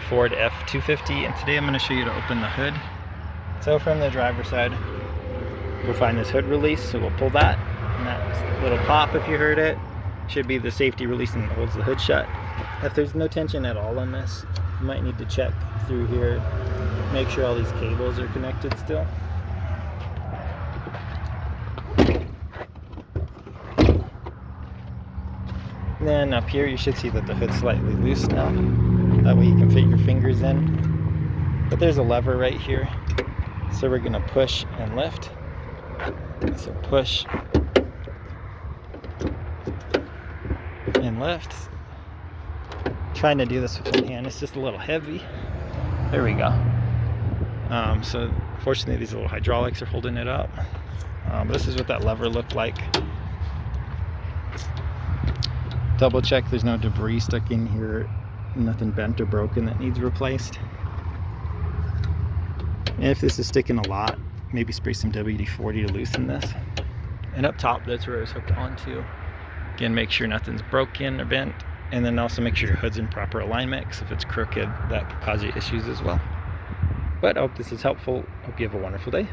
Ford F-250, and today I'm going to show you to open the hood. So from the driver's side, we'll find this hood release, so we'll pull that, and that little pop, if you heard it, should be the safety release and holds the hood shut. If there's no tension at all on this, you might need to check through here, make sure all these cables are connected still. And then up here you should see that the hood's slightly loose now. That way you can fit your fingers in. But there's a lever right here. So we're gonna push and lift. So push and lift. Trying to do this with one hand, it's just a little heavy. There we go. So fortunately these little hydraulics are holding it up. This is what that lever looked like. Double check there's no debris stuck in here, nothing bent or broken that needs replaced. And if this is sticking a lot, maybe spray some WD-40 to loosen this. And up top, that's where it was hooked onto. Again, make sure nothing's broken or bent, and then also make sure your hood's in proper alignment, because if it's crooked, that could cause you issues as well. But I hope this is helpful. Hope you have a wonderful day.